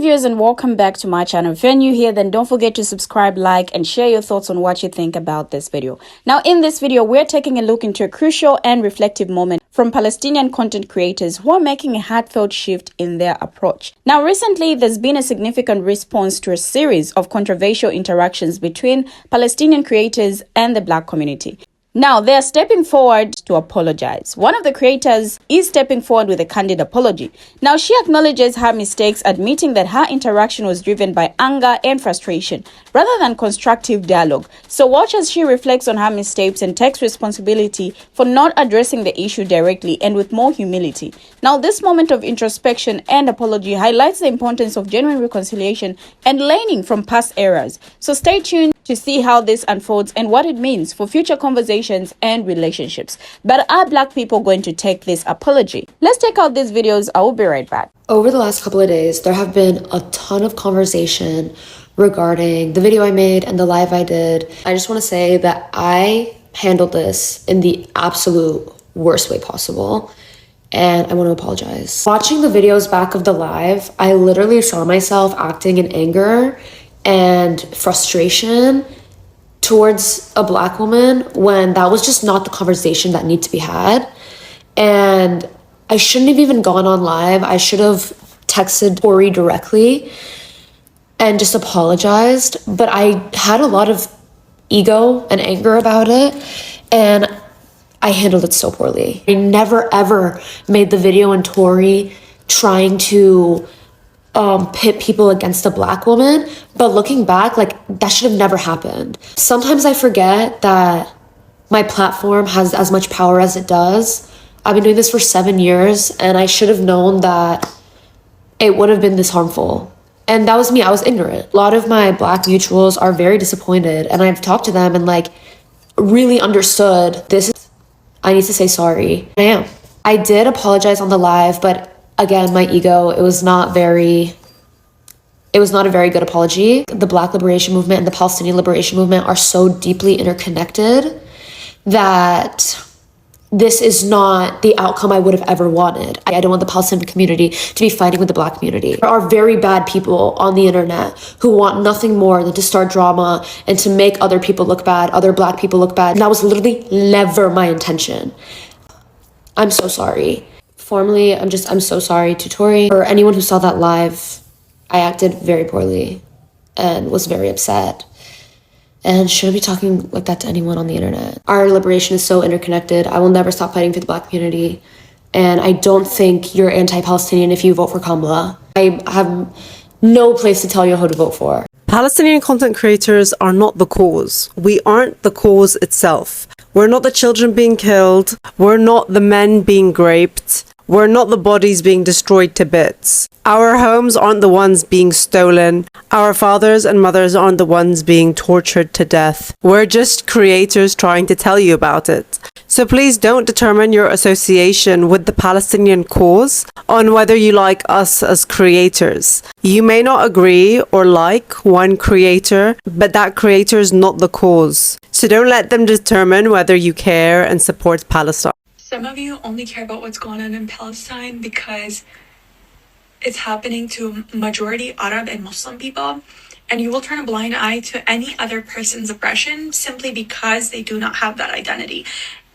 viewers, and welcome back to my channel. If you're new here, then don't forget to subscribe, like, and share your thoughts on what you think about this video. Now, in this video, we're taking a look into a crucial and reflective moment from Palestinian content creators who are making a heartfelt shift in their approach. Now, recently, there's been a significant response to a series of controversial interactions between Palestinian creators and the Black community. Now, they are stepping forward to apologize. One of the creators is stepping forward with a candid apology. Now, she acknowledges her mistakes, admitting that her interaction was driven by anger and frustration rather than constructive dialogue. So watch as she reflects on her mistakes and takes responsibility for not addressing the issue directly and with more humility. Now, this moment of introspection and apology highlights the importance of genuine reconciliation and learning from past errors. So stay tuned to see how this unfolds and what it means for future conversations and relationships. But are Black people going to take this apology? Let's check out these videos. I will be right back. Over the last couple of days, there have been a ton of conversation regarding the video I made and the live I did. I just want to say that I handled this in the absolute worst way possible, and I want to apologize. Watching the videos back of the live, I literally saw myself acting in anger and frustration towards a Black woman when that was just not the conversation that needed to be had. And I shouldn't have even gone on live. I should have texted Tori directly and just apologized. But I had a lot of ego and anger about it, and I handled it so poorly. I never ever made the video in Tori trying to pit people against a Black woman, but looking back, like, that should have never happened. Sometimes I forget that my platform has as much power as it does. I've been doing this for 7 years, and I should have known that it would have been this harmful. And that was me. I was ignorant. A lot of my Black mutuals are very disappointed, and I've talked to them and like really understood this. I need to say sorry. I did apologize on the live, but again, my ego, it was not a very good apology. The Black liberation movement and the Palestinian liberation movement are so deeply interconnected that this is not the outcome I would have ever wanted. I don't want the Palestinian community to be fighting with the Black community. There are very bad people on the internet who want nothing more than to start drama and to make other people look bad, other Black people look bad. And that was literally never my intention. I'm so sorry. Formally, I'm so sorry to Tori or anyone who saw that live. I acted very poorly and was very upset and shouldn't be talking like that to anyone on the internet. Our liberation is so interconnected. I will never stop fighting for the Black community, and I don't think you're anti-Palestinian if you vote for Kamala. I have no place to tell you who to vote for. Palestinian content creators are not the cause. We aren't the cause itself. We're not the children being killed. We're not the men being raped. We're not the bodies being destroyed to bits. Our homes aren't the ones being stolen. Our fathers and mothers aren't the ones being tortured to death. We're just creators trying to tell you about it. So please don't determine your association with the Palestinian cause on whether you like us as creators. You may not agree or like one creator, but that creator is not the cause. So don't let them determine whether you care and support Palestine. Some of you only care about what's going on in Palestine because it's happening to majority Arab and Muslim people, and you will turn a blind eye to any other person's oppression simply because they do not have that identity.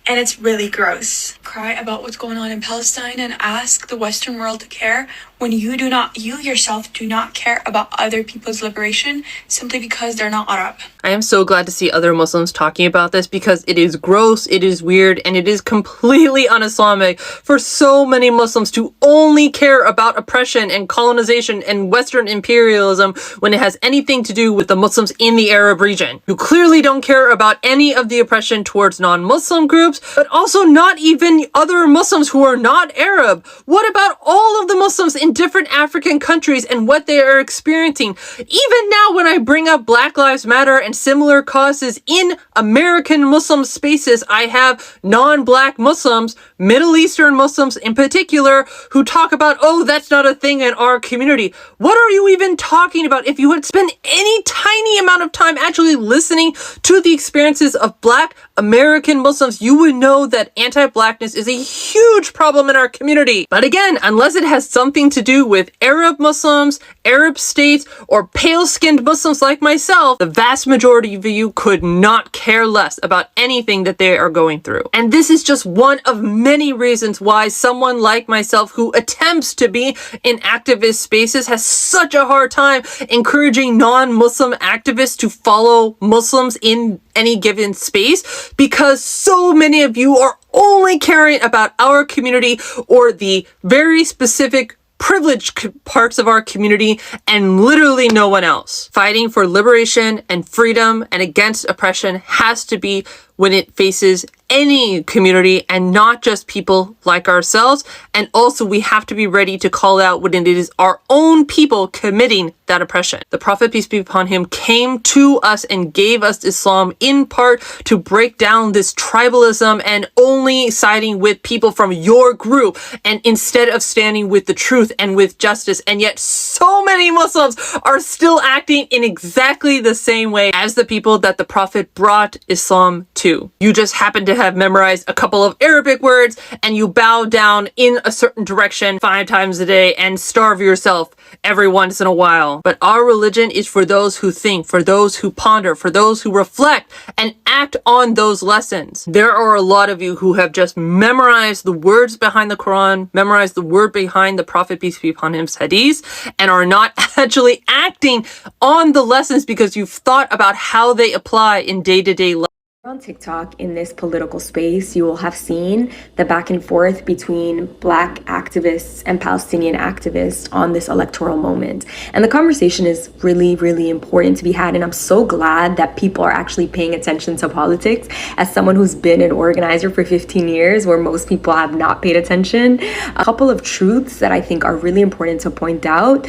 And it's really gross. Cry about what's going on in Palestine and ask the Western world to care when you yourself do not care about other people's liberation simply because they're not Arab. I am so glad to see other Muslims talking about this because it is gross, it is weird, and it is completely un-Islamic for so many Muslims to only care about oppression and colonization and Western imperialism when it has anything to do with the Muslims in the Arab region. You clearly don't care about any of the oppression towards non-Muslim groups, but also not even other Muslims who are not Arab. What about all of the Muslims in different African countries and what they are experiencing? Even now, when I bring up Black Lives Matter and similar causes in American Muslim spaces, I have non-Black Muslims, Middle Eastern Muslims in particular, who talk about, oh, that's not a thing in our community. What are you even talking about? If you had spent any tiny amount of time actually listening to the experiences of Black American Muslims, you would know that anti-Blackness is a huge problem in our community. But again, unless it has something to to do with Arab Muslims, Arab states, or pale-skinned Muslims like myself, the vast majority of you could not care less about anything that they are going through. And this is just one of many reasons why someone like myself who attempts to be in activist spaces has such a hard time encouraging non-Muslim activists to follow Muslims in any given space, because so many of you are only caring about our community or the very specific privileged parts of our community and literally no one else. Fighting for liberation and freedom and against oppression has to be when it faces any community and not just people like ourselves. And also we have to be ready to call out when it is our own people committing that oppression. The Prophet, peace be upon him, came to us and gave us Islam in part to break down this tribalism and only siding with people from your group, and instead of standing with the truth and with justice. And yet so many Muslims are still acting in exactly the same way as the people that the Prophet brought Islam to. You just happen to have memorized a couple of Arabic words and you bow down in a certain direction 5 times a day and starve yourself every once in a while. But our religion is for those who think, for those who ponder, for those who reflect and act on those lessons. There are a lot of you who have just memorized the words behind the Quran, memorized the word behind the Prophet, peace be upon him's hadith, and are not actually acting on the lessons because you've thought about how they apply in day-to-day life. On TikTok, in this political space, you will have seen the back and forth between Black activists and Palestinian activists on this electoral moment. And the conversation is really, really important to be had. And I'm so glad that people are actually paying attention to politics. As someone who's been an organizer for 15 years, where most people have not paid attention, a couple of truths that I think are really important to point out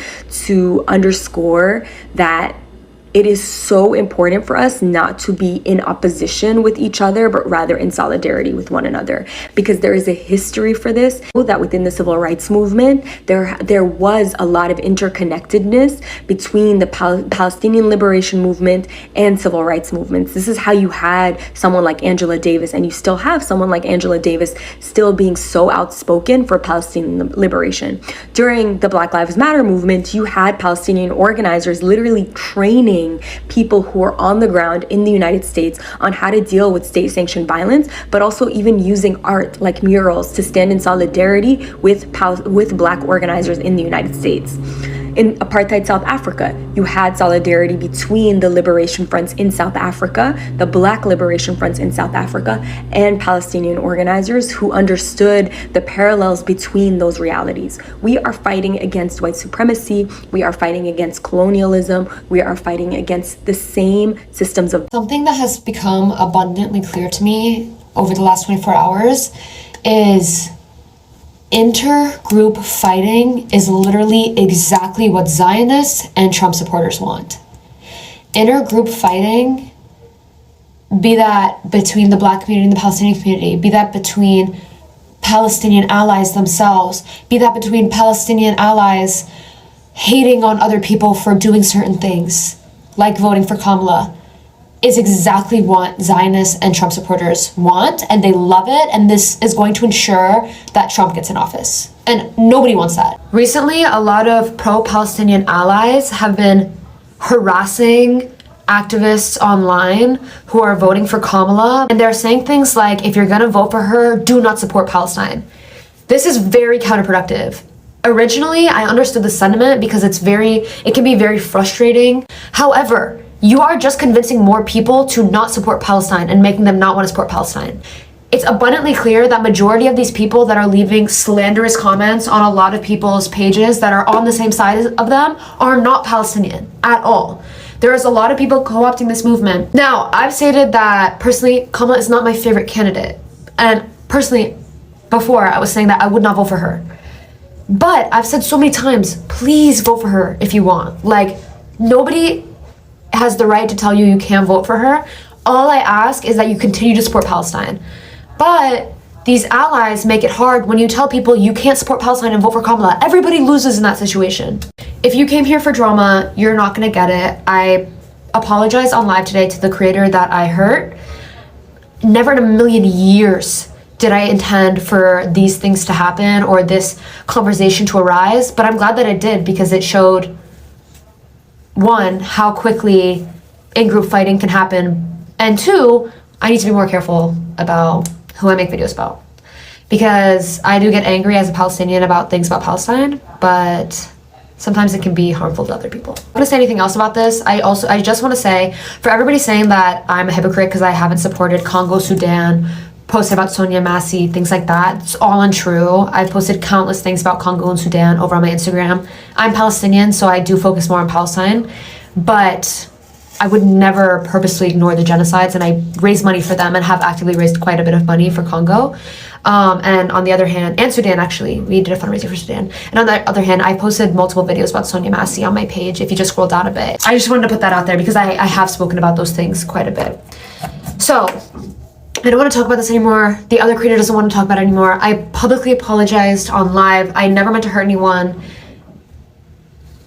to underscore that it is so important for us not to be in opposition with each other, but rather in solidarity with one another, because there is a history for this, that within the civil rights movement, there was a lot of interconnectedness between the Palestinian liberation movement and civil rights movements. This is how you had someone like Angela Davis, and you still have someone like Angela Davis still being so outspoken for Palestinian liberation. During the Black Lives Matter movement, you had Palestinian organizers literally training people who are on the ground in the United States on how to deal with state-sanctioned violence, but also even using art like murals to stand in solidarity with Black organizers in the United States. In apartheid South Africa, you had solidarity between the liberation fronts in South Africa, the Black liberation fronts in South Africa, and Palestinian organizers who understood the parallels between those realities. We are fighting against white supremacy. We are fighting against colonialism. We are fighting against the same systems of... Something that has become abundantly clear to me over the last 24 hours is intergroup fighting is literally exactly what Zionists and Trump supporters want. Intergroup fighting, be that between the Black community and the Palestinian community, be that between Palestinian allies themselves, be that between Palestinian allies hating on other people for doing certain things, like voting for Kamala, is exactly what Zionists and Trump supporters want, and they love it, and this is going to ensure that Trump gets in office. And nobody wants that. Recently, a lot of pro-Palestinian allies have been harassing activists online who are voting for Kamala, and they're saying things like, if you're gonna vote for her, do not support Palestine. This is very counterproductive. Originally, I understood the sentiment because it can be very frustrating. However, you are just convincing more people to not support Palestine and making them not want to support Palestine. It's abundantly clear that majority of these people that are leaving slanderous comments on a lot of people's pages that are on the same side of them are not Palestinian at all. There is a lot of people co-opting this movement. Now, I've stated that personally, Kamala is not my favorite candidate. And personally, before I was saying that I would not vote for her. But I've said so many times, please vote for her if you want. Like, nobody has the right to tell you you can't vote for her. All I ask is that you continue to support Palestine. But these allies make it hard when you tell people you can't support Palestine and vote for Kamala. Everybody loses in that situation. If you came here for drama, you're not gonna get it. I apologize on live today to the creator that I hurt. Never in a million years did I intend for these things to happen or this conversation to arise, but I'm glad that it did because it showed, one, how quickly in-group fighting can happen, and two, I need to be more careful about who I make videos about. Because I do get angry as a Palestinian about things about Palestine, but sometimes it can be harmful to other people. I don't want to say anything else about this. I just want to say, for everybody saying that I'm a hypocrite because I haven't supported Congo, Sudan, posted about Sonia Massey, things like that, it's all untrue. I've posted countless things about Congo and Sudan over on my Instagram. I'm Palestinian, so I do focus more on Palestine, but I would never purposely ignore the genocides, and I raise money for them and have actively raised quite a bit of money for Congo. And on the other hand, and Sudan actually, we did a fundraiser for Sudan. And on the other hand, I posted multiple videos about Sonia Massey on my page, if you just scroll down a bit. I just wanted to put that out there because I have spoken about those things quite a bit. So, I don't want to talk about this anymore. The other creator doesn't want to talk about it anymore. I publicly apologized on live. I never meant to hurt anyone.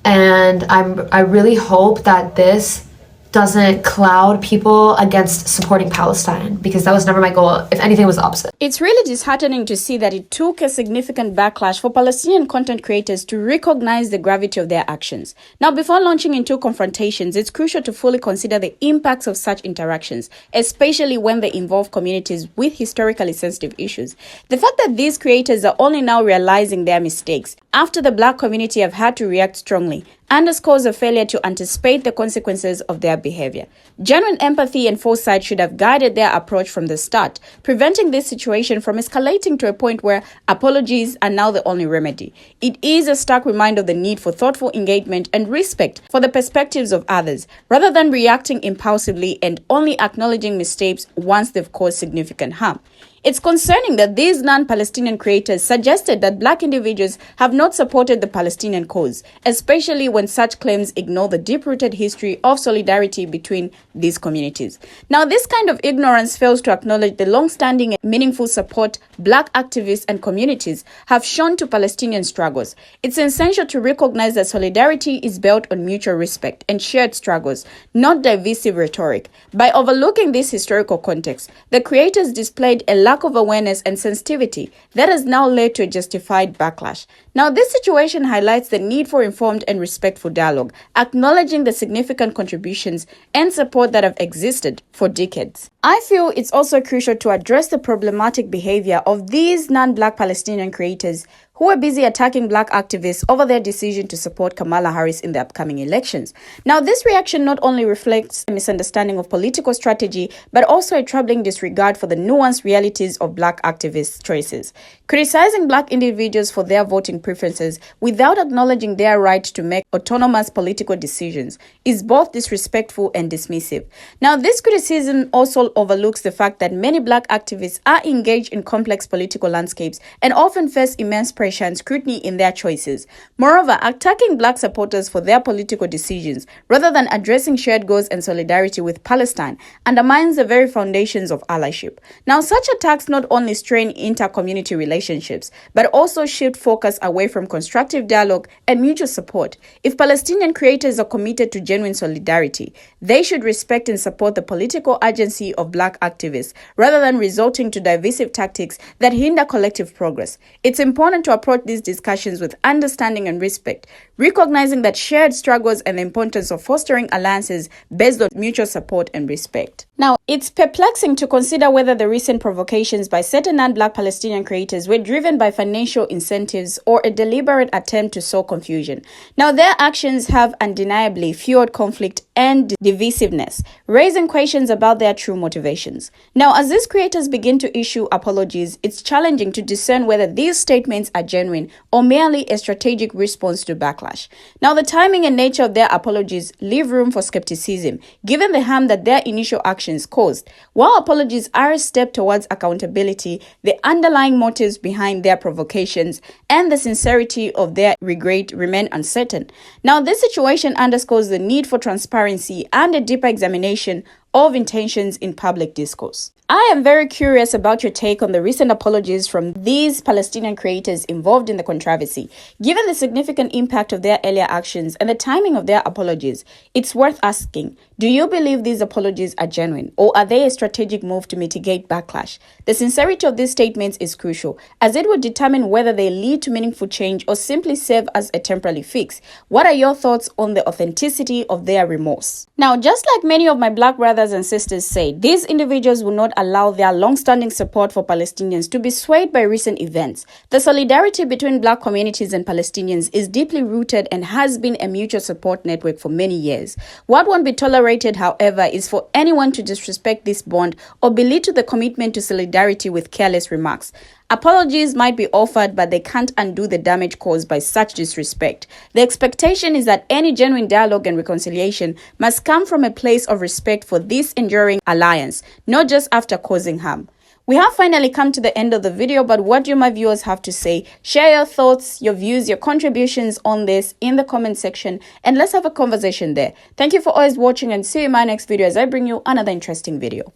And I really hope that this doesn't cloud people against supporting Palestine, because that was never my goal. If anything, it was the opposite. It's really disheartening to see that it took a significant backlash for Palestinian content creators to recognize the gravity of their actions. Now, before launching into confrontations, it's crucial to fully consider the impacts of such interactions, especially when they involve communities with historically sensitive issues. The fact that these creators are only now realizing their mistakes after the Black community have had to react strongly underscores a failure to anticipate the consequences of their behavior. Genuine empathy and foresight should have guided their approach from the start, preventing this situation from escalating to a point where apologies are now the only remedy. It is a stark reminder of the need for thoughtful engagement and respect for the perspectives of others, rather than reacting impulsively and only acknowledging mistakes once they've caused significant harm. It's concerning that these non-Palestinian creators suggested that Black individuals have not supported the Palestinian cause, especially when such claims ignore the deep-rooted history of solidarity between these communities. Now, this kind of ignorance fails to acknowledge the long-standing and meaningful support Black activists and communities have shown to Palestinian struggles. It's essential to recognize that solidarity is built on mutual respect and shared struggles, not divisive rhetoric. By overlooking this historical context, the creators displayed a lack of awareness and sensitivity that has now led to a justified backlash. Now, this situation highlights the need for informed and respectful dialogue, acknowledging the significant contributions and support that have existed for decades. I feel it's also crucial to address the problematic behavior of these non-Black Palestinian creators who are busy attacking Black activists over their decision to support Kamala Harris in the upcoming elections. Now, this reaction not only reflects a misunderstanding of political strategy, but also a troubling disregard for the nuanced realities of Black activists' choices. Criticizing Black individuals for their voting preferences without acknowledging their right to make autonomous political decisions is both disrespectful and dismissive. Now, this criticism also overlooks the fact that many Black activists are engaged in complex political landscapes and often face immense pressure and scrutiny in their choices. Moreover, attacking Black supporters for their political decisions rather than addressing shared goals and solidarity with Palestine undermines the very foundations of allyship. Now, such attacks not only strain inter-community relationships, but also shift focus away from constructive dialogue and mutual support. If Palestinian creators are committed to genuine solidarity, they should respect and support the political agency of Black activists rather than resorting to divisive tactics that hinder collective progress. It's important to approach these discussions with understanding and respect, recognizing that shared struggles and the importance of fostering alliances based on mutual support and respect. Now, it's perplexing to consider whether the recent provocations by certain non-Black Palestinian creators were driven by financial incentives or a deliberate attempt to sow confusion. Now, their actions have undeniably fueled conflict and divisiveness, raising questions about their true motivations. Now, as these creators begin to issue apologies, it's challenging to discern whether these statements are genuine or merely a strategic response to backlash. Now, the timing and nature of their apologies leave room for skepticism, given the harm that their initial actions caused. While apologies are a step towards accountability, the underlying motives behind their provocations and the sincerity of their regret remain uncertain. Now, this situation underscores the need for transparency and a deeper examination of intentions in public discourse. I am very curious about your take on the recent apologies from these Palestinian creators involved in the controversy. Given the significant impact of their earlier actions and the timing of their apologies, it's worth asking, do you believe these apologies are genuine, or are they a strategic move to mitigate backlash? The sincerity of these statements is crucial, as it will determine whether they lead to meaningful change or simply serve as a temporary fix. What are your thoughts on the authenticity of their remorse? Now, just like many of my black brothers and sisters say, these individuals will not allow their long-standing support for Palestinians to be swayed by recent events. The solidarity between black communities and Palestinians is deeply rooted and has been a mutual support network for many years. What won't be tolerated, however, is for anyone to disrespect this bond or belittle the commitment to solidarity with careless remarks. Apologies might be offered, but they can't undo the damage caused by such disrespect. The expectation is that any genuine dialogue and reconciliation must come from a place of respect for this enduring alliance, not just after causing harm. We have finally come to the end of the video, but what do my viewers have to say? Share your thoughts, your views, your contributions on this in the comment section, and let's have a conversation there. Thank you for always watching, and see you in my next video as I bring you another interesting video.